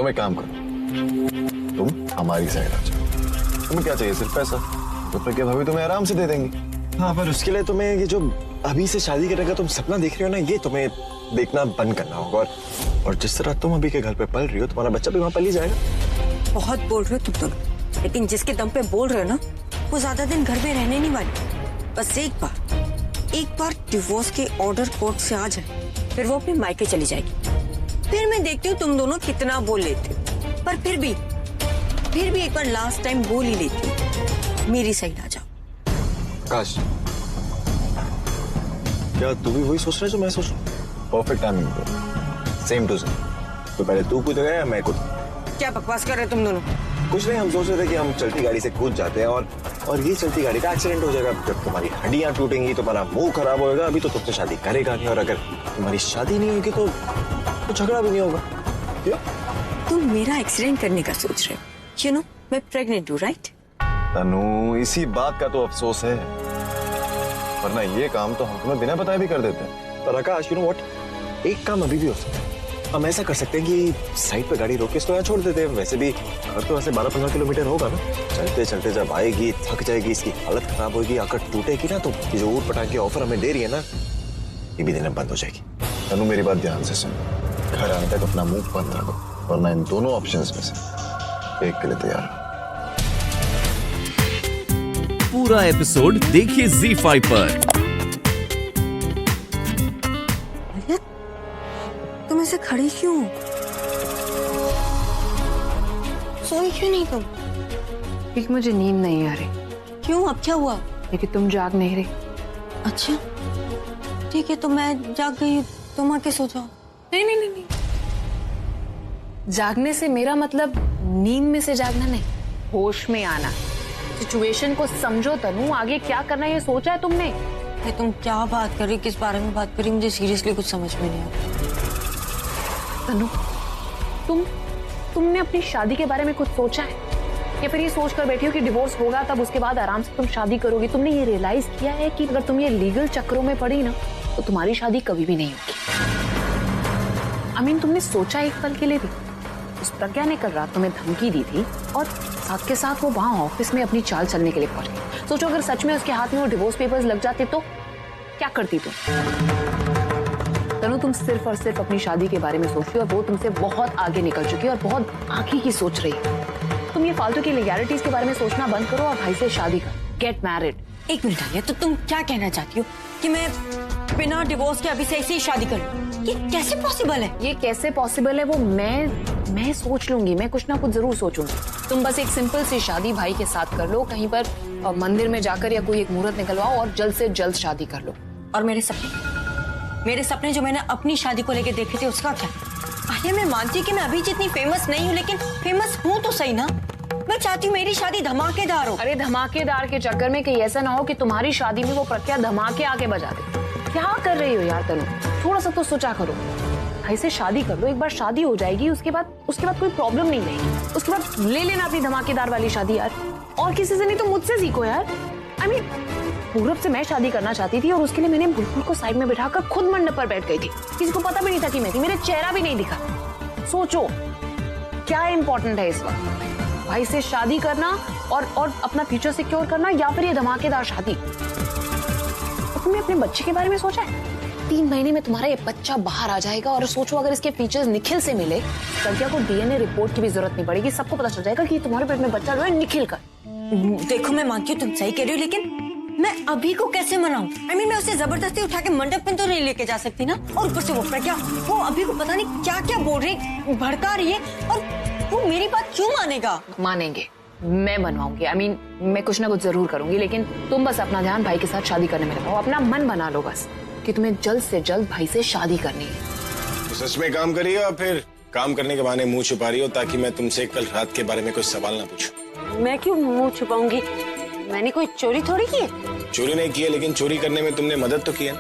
तुम एक काम करो, तुम हमारी साइड आ जाओ। तुम्हें क्या चाहिए? सिर्फ पैसा? तो प्रज्ञा भाभी तुम्हें आराम से दे देंगी। हाँ, पर उसके लिए तुम्हें ये जो अभी से शादी करने का तुम सपना देख रहे हो ना, ये तुम्हें देखना बंद करना होगा। और जिस तरह तुम अभी के घर पे पल रही हो, तुम्हारा बच्चा भी वहां पल ही जाएगा। बहुत बोल रहे हो तुम दोनों, लेकिन जिसके दम पे बोल रहे हो ना, वो ज्यादा दिन घर में रहने नहीं वाली। बस एक बार डिवोर्स के ऑर्डर कोर्ट से आ जाए, फिर वो अपने मायके चली जाएगी। फिर मैं देखती हूँ तुम दोनों कितना बोल लेते हो, पर फिर भी एक बार लास्ट टाइम बोल ही लेती हूँ, मेरी साइड आ जाओ। काश, क्या तू भी वही सोच रहा है जो मैं सोच रहा हूँ? परफेक्ट टाइमिंग पे, सेम टू सेम। तो पहले तू कूदेगा या मैं कूद? क्या बकवास कर रहे हो तुम दोनों? कुछ नहीं, हम सोच रहे थे कि हम चलती गाड़ी से कूद जाते हैं और ये चलती गाड़ी का एक्सीडेंट हो जाएगा। जब तुम्हारी हड्डियां टूटेंगी, तुम्हारा मुंह खराब होएगा। अभी तो तुमसे शादी करेगा नहीं, और अगर तुम्हारी शादी नहीं होगी तो झगड़ा भी नहीं होगा। क्यों? तुम मेरा एक्सीडेंट करने का सोच रहे हो? यू नो, मैं प्रेग्नेंट हूँ, राइट? तनु, इसी बात का तो अफसोस है, वरना ये काम तो हम तुम्हें बिना बताए भी कर देते हैं। पर आकाश, यू नो व्हाट, एक काम अभी भी हो सकता है। हम ऐसा कर सकते हैं कि साइड पे गाड़ी रोक के इसको यहाँ छोड़ देते हैं। वैसे भी घर तो ऐसे 12-15 किलोमीटर होगा ना। चलते चलते जब आएगी, थक जाएगी, इसकी हालत खराब होगी, आकर टूटेगी ना, तो ये जो ऊट पटांग की ऑफर हमें दे रही है ना, ये भी देना बंद हो जाएगी। तनु, मेरी बात ध्यान से सुन, घर आने तक अपना मुंह बंद रखो, वरना इन दोनों ऑप्शंस में से एक के लिए तैयार हो। पूरा एपिसोड देखिए ZEE5 पर। तुम ऐसे खड़ी क्यों? सोई क्यों नहीं तुम? एक मुझे नींद नहीं आ रही। क्यों, अब क्या हुआ? लेकिन तुम जाग नहीं रही। अच्छा ठीक है, तो मैं जाग गई, तुम आके सो जाओ। नहीं नहीं नहीं, नहीं। जागने से मेरा मतलब नींद में से जागना नहीं, होश में आना। सिचुएशन को समझो तनु, आगे क्या करना है ये सोचा है तुमने? तुम क्या बात कर रही, किस बारे में बात कर रही, मुझे सीरियसली कुछ समझ में नहीं आता। तनु, तुमने अपनी शादी के बारे में कुछ सोचा है, या फिर ये सोच कर बैठी हो कि डिवोर्स होगा तब उसके बाद आराम से तुम शादी करोगी? तुमने ये रियलाइज किया है कि अगर तुम ये लीगल चक्करों में पड़ी ना, तो तुम्हारी शादी कभी भी नहीं होगी। I mean, तुमने सोचा एक पल के लिए भी? उस प्रज्ञा ने कल रात तुम्हें धमकी दी थी और साथ के साथ वो वहां ऑफिस में अपनी चाल चलने के लिए पहुंच गई। सोचो अगर सच में उसके हाथ में वो डिवोर्स पेपर्स लग जाते तो क्या करती तुम? तनु, तुम सिर्फ और सिर्फ अपनी शादी के बारे में सोच रही हो, और वो तुमसे बहुत आगे निकल चुकी है और बहुत आगे की सोच रही है। तुम ये फालतू की लीगैलिटीज के बारे में सोचना बंद करो और भाई से शादी कर, गेट मैरिड। एक मिनट आलिया, तो तुम क्या कहना चाहती हो कि मैं बिना डिवोर्स के अभी से ऐसे ही शादी कर लूं? ये कैसे पॉसिबल है? ये कैसे पॉसिबल है वो मैं सोच लूंगी, मैं कुछ ना कुछ जरूर सोचूंगी। तुम बस एक सिंपल सी शादी भाई के साथ कर लो, कहीं पर मंदिर में जाकर या कोई एक मुहूर्त निकलवाओ और जल्द से जल्द शादी कर लो। और मेरे सपने जो मैंने अपनी शादी को लेके देखे थे, उसका क्या? आलिया, मैं मानती हूँ कि मैं अभी जितनी फेमस नहीं हूँ, लेकिन फेमस हूँ तो सही ना। मैं चाहती हूँ मेरी शादी धमाकेदार हो। अरे धमाकेदार के चक्कर में कहीं ऐसा ना हो कि तुम्हारी शादी में वो प्रज्ञा धमाके आके बजा दे। क्या कर रही हो यार तनु, थोड़ा सा तो सोचा करो। भाई से शादी कर लो, एक बार शादी हो जाएगी, उसके बाद कोई प्रॉब्लम नहीं रहेगी। उसके बाद ले लेना अपनी धमाकेदार वाली शादी यार, और किसी से नहीं तो मुझसे सीखो यार। I mean, पूरब से मैं शादी करना चाहती थी और उसके लिए मैंने बुलबुल को साइड में बिठाकर खुद मंडप पर बैठ गई थी। किसी को पता भी नहीं था कि मैं थी, मेरा चेहरा भी नहीं दिखा। सोचो क्या इंपॉर्टेंट है इस वक्त, भाई से शादी करना और अपना फ्यूचर सिक्योर करना, या फिर ये धमाकेदार शादी? और तुमने अपने बच्चे के बारे में सोचा है? 3 महीने में तुम्हारा ये बच्चा बाहर आ जाएगा, और सोचो अगर इसके फीचर्स निखिल से मिले, प्रज्ञा को डीएनए रिपोर्ट की भी जरूरत नहीं पड़ेगी, सबको पता चल जाएगा कि तुम्हारे पेट में बच्चा जो है निखिल का। देखो, मैं मानती हूँ तुम सही कह रही हो, लेकिन मैं अभी को कैसे मनाऊं? मैं उसे जबरदस्ती उठा के मंडप में तो नहीं लेके जा सकती ना। और ऊपर से वो प्रज्ञा, वो अभी को पता नहीं क्या क्या बोल रही, भड़का रही है, और वो मेरी बात क्यों मानेगा? मानेंगे, मैं बनवाऊंगी। मैं कुछ ना कुछ जरूर करूंगी, लेकिन तुम बस अपना ध्यान भाई के साथ शादी करने में लगाओ। अपना मन बना लो बस कि तुम्हें जल्द से जल्द भाई से शादी करनी है। तो सच में काम करिए, और फिर काम करने के बहाने मुंह छुपा रही हो ताकि मैं तुमसे कल रात के बारे में कोई सवाल ना पूछूं। मैं क्यों मुंह छुपाऊंगी? मैंने कोई चोरी थोड़ी की है। चोरी नहीं की है, लेकिन चोरी करने में तुमने मदद तो की है।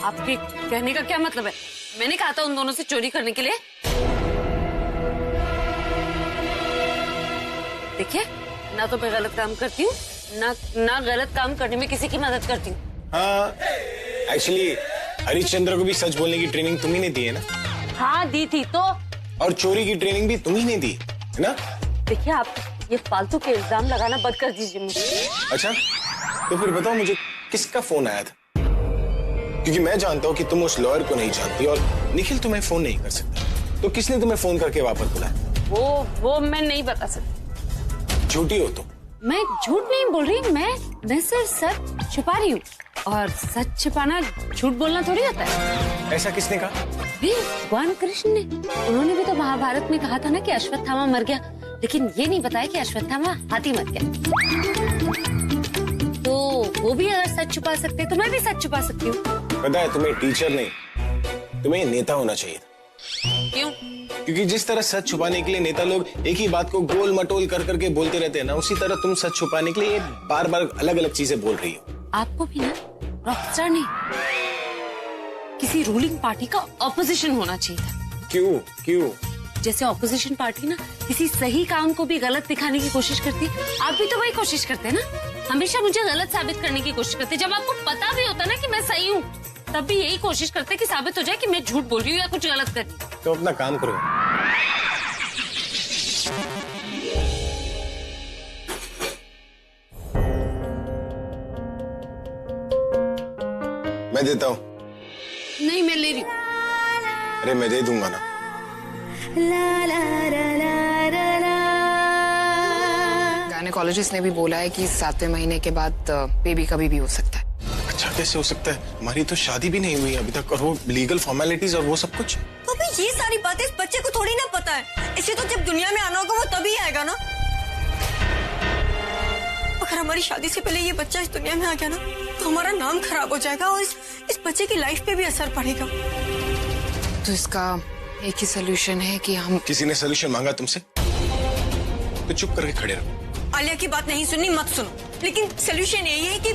आपके कहने का क्या मतलब है? मैंने कहा था उन दोनों से चोरी करने के लिए। देखिए, ना तो मैं गलत काम करती हूँ, ना गलत काम करने में किसी की मदद करती हूँ। हाँ, एक्चुअली हरिश्चंद्र को भी सच बोलने की ट्रेनिंग तुम ही ने दी है ना? हाँ दी थी, तो और चोरी की ट्रेनिंग भी तुम ही ने दी है ना? देखिए आप ये फालतू के इल्जाम लगाना बंद कर दीजिए मुझे। अच्छा तो फिर बताओ मुझे किसका फोन आया था? क्योंकि मैं जानता हूँ कि तुम उस लॉयर को नहीं जानती और निखिल तुम्हें फोन नहीं कर सकता। तो किसने तुम्हें फोन करके वापस बुलाया? वो मैं नहीं बता सकती। झूठी हो तुम। मैं झूठ नहीं बोल रही, मैं सिर्फ सच छुपा रही हूँ। और सच छिपाना झूठ बोलना थोड़ी होता है। ऐसा किसने कहा? भी भगवान कृष्ण ने। उन्होंने भी तो महाभारत में कहा था ना कि अश्वत्थामा मर गया, लेकिन ये नहीं बताया कि अश्वत्थामा हाथी मर गया। तो वो भी अगर सच छुपा सकते तो मैं भी सच छुपा सकती हूँ। पता है तुम्हें टीचर नहीं, तुम्हें नेता होना चाहिए था। क्यों? क्योंकि जिस तरह सच छुपाने के लिए नेता लोग एक ही बात को गोल मटोल कर करके बोलते रहते हैं ना, उसी तरह तुम सच छुपाने के लिए बार बार अलग अलग चीजें बोल रही हो। आपको भी ना रॉकस्टार नहीं, किसी रूलिंग पार्टी का ऑपोजिशन होना चाहिए था। क्यों? जैसे ऑपोजिशन पार्टी ना किसी सही काम को भी गलत दिखाने की कोशिश करती है, आप भी तो वही कोशिश करते हैं ना। हमेशा मुझे गलत साबित करने की कोशिश करते हैं। जब आपको पता भी होता ना कि मैं सही हूँ, तब भी यही कोशिश करते हैं कि साबित हो जाए कि मैं झूठ बोल रही हूँ या कुछ गलत कर रही हूँ। तो अपना काम करो। मैं देता हूँ। नहीं, मैं ले रही हूँ। अरे मैं दे दूंगा ना। गायनेकोलॉजिस्ट ने भी बोला है कि 7वें महीने के बाद बेबी कभी भी हो सकता है। अच्छा कैसे हो सकता है? हमारी तो शादी भी नहीं हुई अभी तक और वो लीगल फॉर्मेलिटीज और वो सब कुछ। अबे ये सारी बातें इस बच्चे को थोड़ी ना पता है। इसे तो जब दुनिया में आना होगा वो तभी आएगा ना। अगर हमारी शादी से पहले ये बच्चा इस दुनिया में आ गया ना, तो हमारा नाम खराब हो जाएगा और इस बच्चे की लाइफ पे भी असर पड़ेगा। तो इसका एक ही सोल्यूशन है कि हम। किसी ने सोल्यूशन मांगा तुमसे तो चुप करके खड़े रहो। आलिया की बात नहीं सुननी मत सुनो, लेकिन सोल्यूशन यही है कि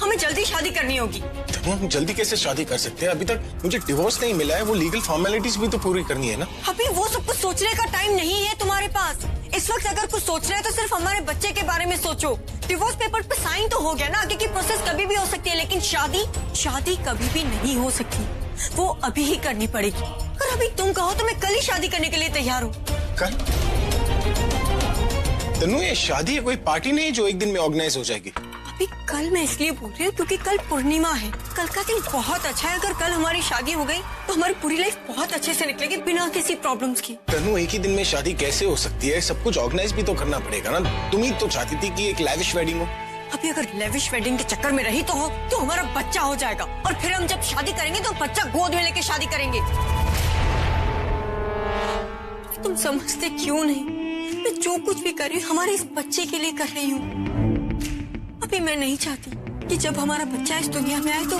हमें जल्दी शादी करनी होगी। तो हम जल्दी कैसे शादी कर सकते हैं? अभी तक मुझे डिवोर्स नहीं मिला है, वो लीगल फॉर्मेलिटीज भी तो पूरी करनी है ना। अभी वो सब कुछ सोचने का टाइम नहीं है तुम्हारे पास। इस वक्त अगर कुछ सोच रहे हो तो सिर्फ हमारे बच्चे के बारे में सोचो। डिवोर्स पेपर पे साइन तो हो गया ना, आगे की प्रोसेस कभी भी हो सकती है, लेकिन शादी कभी भी नहीं हो सकती। वो अभी ही करनी पड़ेगी। और अभी तुम कहो तो मैं कल ही शादी करने के लिए तैयार हूँ। कल? तनु ये शादी कोई पार्टी नहीं जो एक दिन में ऑर्गेनाइज हो जाएगी। अभी कल मैं इसलिए बोल रही हूँ क्योंकि कल पूर्णिमा है। कल का दिन बहुत अच्छा है। अगर कल हमारी शादी हो गई तो हमारी पूरी लाइफ बहुत अच्छे से निकलेगी बिना किसी प्रॉब्लम्स के। तनु एक ही दिन में शादी कैसे हो सकती है? सब कुछ ऑर्गेनाइज भी तो करना पड़ेगा ना। तुम ही तो चाहती थी कि एक लैविश वेडिंग हो। अभी अगर लेविश वेडिंग के चक्कर में रही तो हमारा बच्चा हो जाएगा और फिर हम जब शादी करेंगे तो बच्चा गोद में लेके शादी करेंगे। तुम समझते क्यों नहीं? मैं जो कुछ भी कर रही हूँ हमारे इस बच्चे के लिए कर रही हूँ। अभी मैं नहीं चाहती कि जब हमारा बच्चा इस दुनिया में आए तो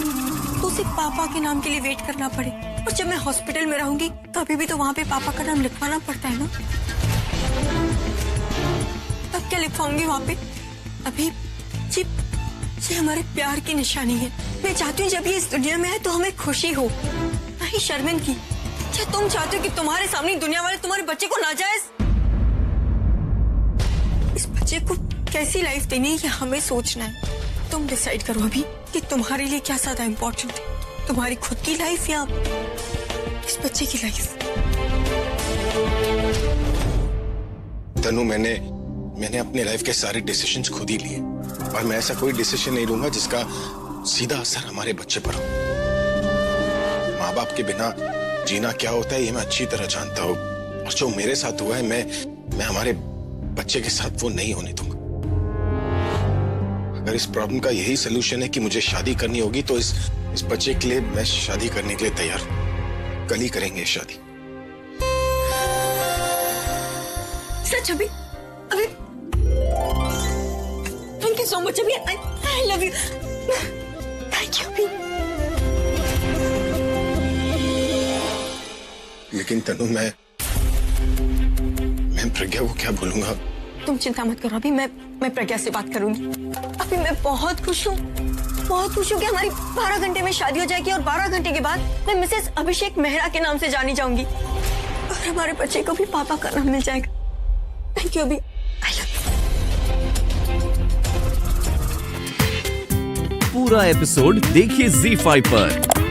उसे पापा के नाम के लिए वेट करना पड़े। और जब मैं हॉस्पिटल में रहूंगी तो अभी भी तो वहाँ पे पापा का नाम लिखवाना पड़ता है ना। तब क्या लिखवाऊंगी वहाँ पे? अभी ये हमारे प्यार की निशानी है। मैं चाहती हूँ जब ये इस दुनिया में आए तो हमें खुशी हो, ना ही शर्मिंदगी। क्या तुम चाहते हो कि तुम्हारे सामने दुनिया वाले तुम्हारे बच्चे को नाजायज? इस बच्चे को कैसी लाइफ देनी है ये हमें सोचना है। तुम डिसाइड करो अभी कि तुम्हारे लिए क्या ज्यादा इम्पोर्टेंट है, तुम्हारी खुद की लाइफ या इस बच्चे की लाइफ। तनु मैंने अपने लाइफ के सारे डिसीजंस खुद ही लिए और मैं ऐसा कोई डिसीजन नहीं लूंगा जिसका सीधा असर हमारे बच्चे पर हो। माँ बाप के बिना जीना क्या होता है ये मैं अच्छी तरह जानता हूँ और जो मेरे साथ हुआ है मैं हमारे बच्चे के साथ वो नहीं होने दूंगा। अगर इस प्रॉब्लम का यही सोल्यूशन है कि मुझे शादी करनी होगी तो इस बच्चे के लिए मैं शादी करने के लिए तैयार हूँ। कल ही करेंगे शादी। सच? अभी थैंक यू सो मच। अभी I love you. Thank you अभी। लेकिन तनु मैं प्रज्ञा को क्या बोलूंगा? तुम चिंता मत करो, अभी मैं प्रज्ञा से बात करूंगी। अभी मैं बहुत खुश हूँ कि हमारी 12 घंटे में शादी हो जाएगी और 12 घंटे के बाद मैं मिसेस अभिषेक मेहरा के नाम से जानी जाऊंगी और हमारे बच्चे को भी पापा का नाम मिल जाएगा। थैंक यू अभी। I love you. पूरा एपिसोड देखिए ZEE5 पर।